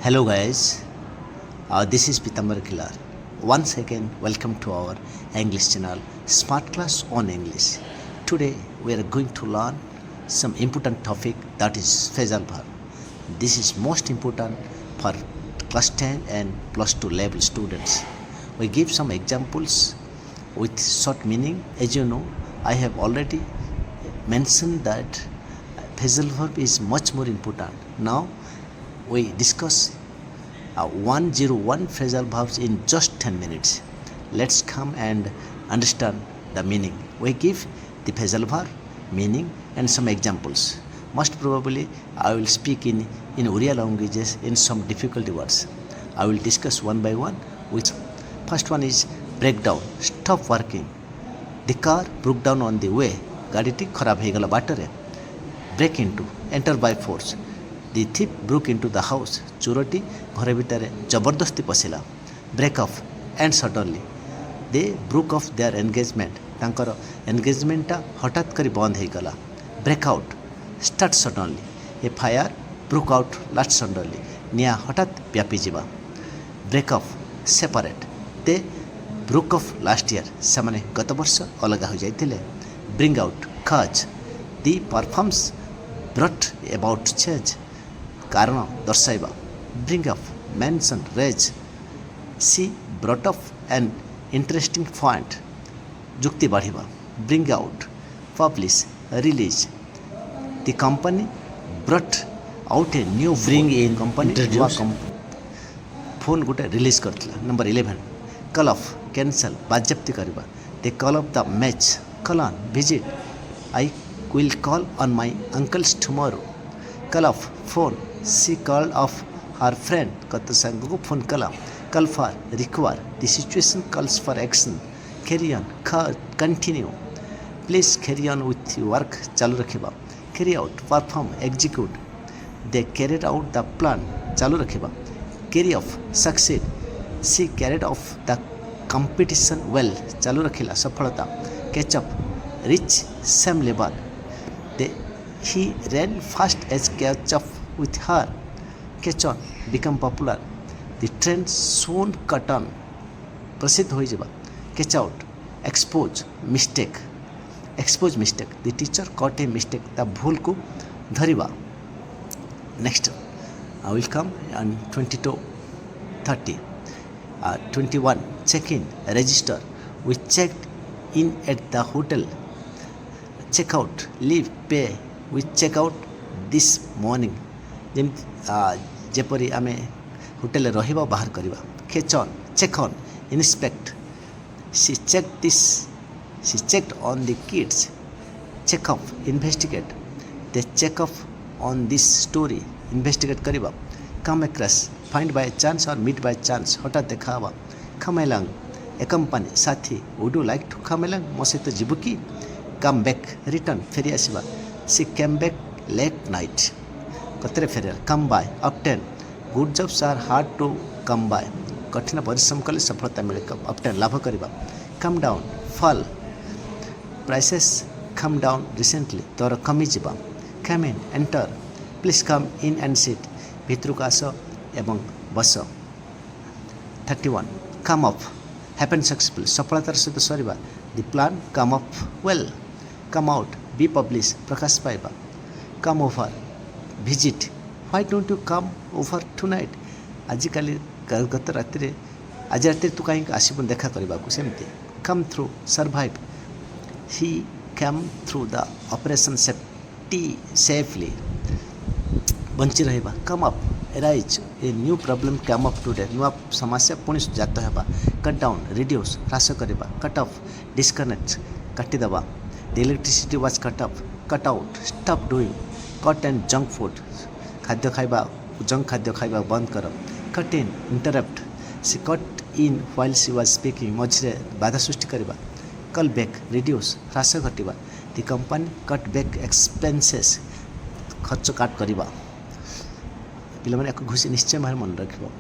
Hello guys, this is Pitambar Kilar. Once again, welcome to our English channel, Smart Class on English. Today we are going to learn some important topic, that is phrasal verb. This is most important for class 10 and plus 2 level students. We give some examples with short meaning. As you know, I have already mentioned that phrasal verb is much more important. Now we discuss 101 phrasal verbs in just 10 minutes. Let's come and understand the meaning. We give the phrasal verb, meaning and some examples. Most probably I will speak in Oriya languages in some difficult words. I will discuss one by one. Which first one is breakdown, stop working. The car broke down on the way. गाड़ीटी खराब हो गला बाटरे. Break into, enter by force. The thief broke into the house. चोरटी घर भितर जबरदस्ती पशिला. Break off, and suddenly they broke off their engagement. तांकर एंगेजमेंटा हठात करी बंद हो गला. Break out, start suddenly. A fire broke out last suddenly. निया हठात व्यापी जीवा. Break off, separate. They broke off last year. सेमाने गत वर्ष अलगा हो जाइतिले. Bring out, cause. The performance brought about change. कारण दर्शाइबा. Bring up, mention, raise. She brought up an interesting point. जुक्ति बढ़िबा. Bring out, publish, release. The company brought out a new bring in company introduce phone गोटे release करथिला. Number 11 call off, cancel, बाज्याप्ति करबा. They call off the match. Call on, visit. I will call on my uncles tomorrow. Call off, phone. She called off her friend. कत संग को phone कला. Call for, require. The situation calls for action. Carry on, continue. Please carry on with your work. चालू रखिबा. Carry out, perform, execute. They carried out the plan. चालू रखिबा. Carry off, succeed. She carried off the competition well. चालू रखिला, सफलता. Catch up, reach same level. He ran fast as catch up with her. Catch on, become popular. The trend soon cut on. प्रसिद्ध हो जाबा. Catch out, expose, mistake. Expose mistake. The teacher caught a mistake. ता भूल को धरिबा. Next, I will come on 22:30. 21, check in, register. We checked in at the hotel. Check out, leave, pay. We check out this morning. जेपरी आमे hotel रहिबा बाहर करिबा. Catch on, check on, inspect. She checked on the kids. Check off, investigate. They check off on this story. Investigate करिबा. Come across, find by chance or meet by chance. हठात देखावा. Come along, accompany, साथी. Would you like to come along? मो सहित जिबु की? Come back, return, Pheri आसीबा. She came back late night. कतरे फेरिया. Come by, obtain. Good jobs are hard to come by. कठिन परिश्रम कले सफलता मिले. obtain, लाभ करिबा. Come down, fall. Prices come down recently. तोर कमी जिबा. Come in, enter. Please come in and sit. भितरु आस एवं बस. 31, come up, happen successfully. सफलतार सहित सरिबा. The plan come up well. Come out, be published, प्रकाश पाइबा. Come over, visit. Why don't you come over tonight? आजिकाली गत रात्रि आज रात्रि तू कहीं आसबुन देखा करबा को सेमती. Come through, survive. He came through the operation safely. बंची रहिबा. Come up, arise. A new problem came up today. नुआ समस्या पुणी जात हेबा. Cut down, reduce, ह्रास करबा. Cut off, disconnect, काटी दबा. The electricity was cut off. Cut out, stop doing. Cut and junk food. खाद्य खाइबा, जंक खाद्य खाइबा बंद कर. Cut in, interrupt. She cut in while she was speaking. मझे बाधा सृष्टि करबा. Call back, reduce, ह्रास घटिबा. The company cut back expenses. खर्च काट करबा. पिला माने एको घुसी निश्चय भार मन रखिबो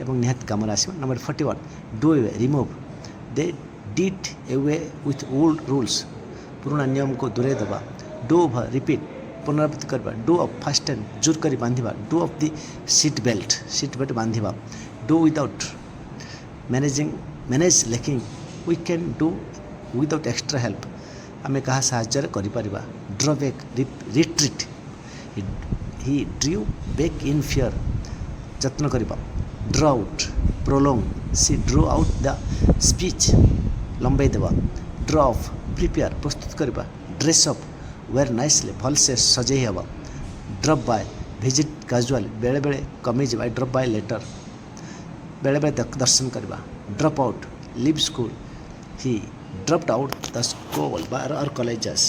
एवं निहत काम आसीबो. Number 41, do away, remove. They did away with old rules. पुराना नियम को दूरे दबा. Do over, repeat. पुनरावृत्ति करवा डू ऑफ फास्टन जोर करी बांधिबा do off the seat belt बांधिबा डू विदाउट मैनेज लेकिन we can do without extra help आमे कहा साहाय्य करि परिबा draw back retreat he drew back in fear जत्न करवा draw out prolong she drew out the speech लंबाई देवा ड्र ऑफ प्रिपेयर प्रस्तुत करवा ड्रेस अप वेयर नाइसली भल से सजई हवा ड्रप बाय विजिट कैजुअल बेले बेले कमी जाए ड्रप बाय लेटर बेले बेले दर्शन करवा drop out leave school he dropped out the school और कॉलेजेस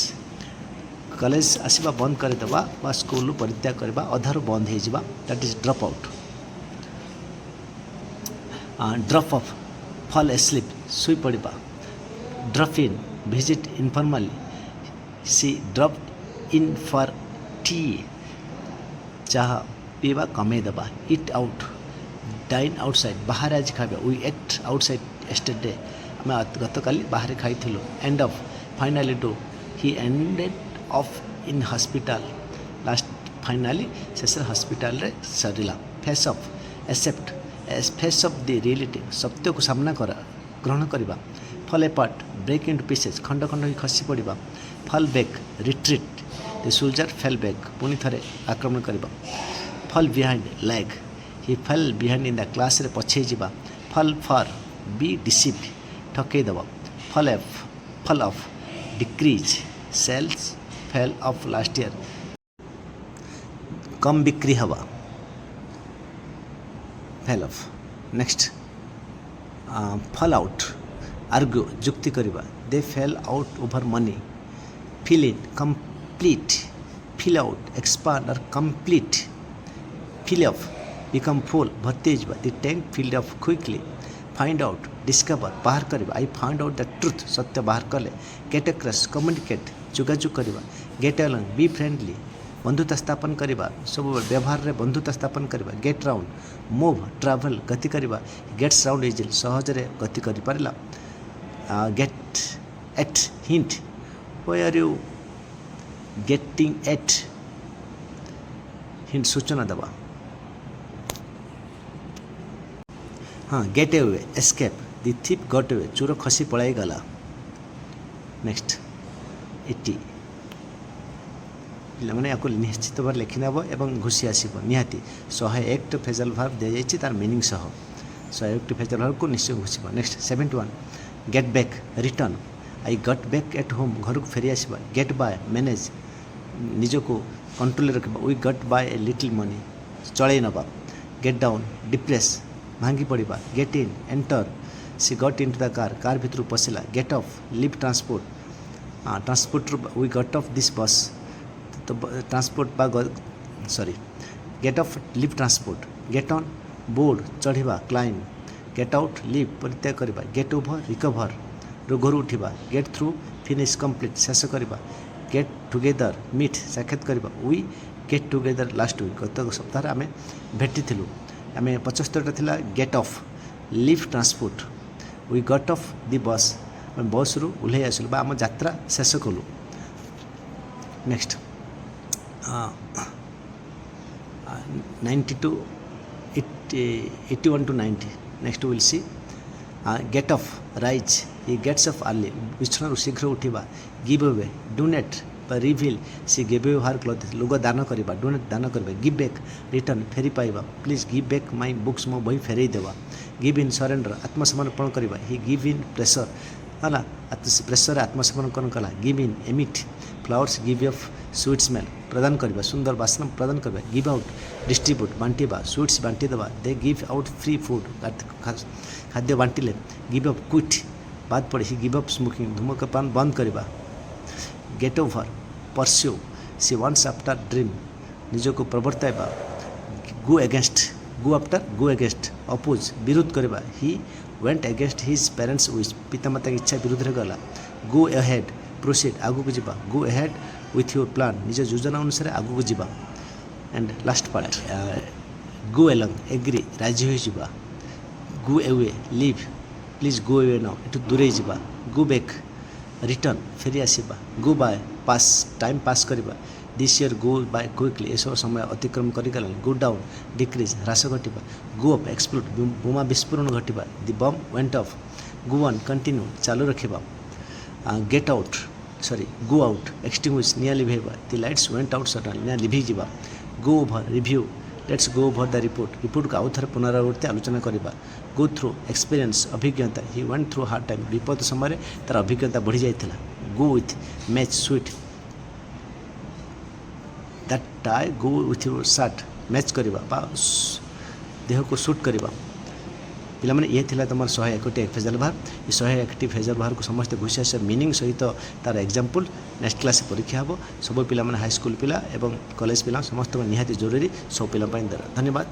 कॉलेज आसवा बंद करदेवा स्कूल परित्याग करवा अधार बंद हो that is drop out drop off fall asleep शुई पड़ा drop in visit informally she drop in for tea चाह पीवा कमे देवा इट आउट डाइन आउटसाइड बाहर आज खावा वी एट आउटसाइड एस्टेडे आम गत काली बाहर खाई end off finally do he ended off in hospital last finally शेष हॉस्पिटल रे सरिला face off accept face off the reality सत्य को सामना करा ग्रहण करवा fall apart break into pieces खंड खंड खसी पड़ा fall back retreat the soldier fell back पुणी थे आक्रमण करवा fall behind lag he fell behind in the class रे पछे जीवा फॉल फॉर बी डिसीव ठकई देव fall off decrease sales fell off last year कम बिक्री हवा fell off next fall out argue जुक्ति करवा they fell out over money fill in complete fill out expand और complete fill off become full भर्ती हो the tank filled off quickly find out discover बाहर करवा I find out the truth सत्य बाहर कले गेट अक्रॉस कम्युनिकेट जोगाजोग करवा get along be friendly बंधुता स्थापन करवा सब व्यवहार रे बंधुता स्थापन करवा गेट राउंड मूव ट्रावल गति करवा गेट्स राउंड इजिल सहजरे गति कर पारा get at hint why are you getting at hint सूचना दवा हाँ get away escape the thief got away चोर खसी पलाई गला नेक्स्ट 80 पे या निश्चित भाव लिखी नब और घुसी आसब निहाती 101 फ्रेजल भाव दी जाइए तार मीनिंग सह 101 फ्रेजल भाव को निश्चय घुसब next 71 get back return I got back at home घर को फेरी आसवा गेट बाय मैनेज निजको कंट्रोल रखा we got by a little money चल नवा गेट डाउन डिप्रेस भांगी पड़ा get in enter she got in to the car भितर पशिला get off leave transport transport we got off this bus तो transport sorry get off leave transport get on board चढ़ा climb get out live परित्याग करवा get over recover रोगर उठा get through finish complete शेष करवा गेट टुगेदर मीट साक्षात करवा we get together last week गत सप्ताह आम भेटी आम 75टा get off leave transport we got off the bus bus रु ओह्ल आसलु आम यात्रा शेष कलु next 90 to 81 to 90 next we will see get off rise he gets off early बिछण शीघ्र उठा गिव अवे डोनेट रिविल सी गिव अवे हर क्लथ लोग दान करवा डोनेट दान करवा गिव बैक रिटर्न फेरी पाइबा please give back my books मो बही फेरई देवा गिव इन सरेंडर आत्मसमर्पण करवा ही गिव इन प्रेसर है प्रेसर आत्मसमर्पण कला give in emit flowers give off sweet smell प्रदान करवा सुंदर बासना प्रदान करवा गिव आउट डिस्ट्रीब्यूट बांटिबा स्वीट्स बांटी देवा दे गिव आउट फ्री फूड खाद्य बांटिले गिव अप क्विट बाद पड़े ही गिव अप स्मोकिंग धूमपान बंद करवा गेट ओवर परस्यू सी वन्स आफ्टर ड्रीम निजको प्रवर्ताइबा go after go against oppose विरोध करवा he went against his parents wish पितामाता की इच्छा विरुद्ध गला गो अहेड प्रोसीड आगू को जीवा go ahead with your plan निज योजना अनुसार आगू को जीवा and last part go along agree राजी हो जीवा go away leave please go away now एटू दूरे जीवा गो बैक रिटर्न फेरी आसवा go by pass time pass करवा this year go by quickly ये सब समय अतिक्रम करगला गो डाउन डिक्रीज ह्रास घटा गो अप एक्सप्लोड बोमा विस्फोरण घटा the bomb went off go on continue चालू रखा get out sorry go out extinguish निया लिभेबा the lights went out suddenly निया लिभि जिबा go over review let's go over the report को आउ थे पुनरावृत्ति आलोचना करवा गो थ्रू एक्सपीरियंस अभिज्ञता he went through hard time विपद समय तार अभिज्ञता बढ़ी जाता go with match sweet that tie go with your shirt match करवा देह को सुट करवा पिलाने ये थिला तुम 101 फेजल बार ये 101 फेजल बाहर को समस्त घुसी आस मीनिंग सहित तार एग्जाम्पल नेक्स्ट क्लास परीक्षा हम सब पिला हाई स्कूल पिला एवं कॉलेज पिला समस्त निहाती जरूरी सब पिला धन्यवाद।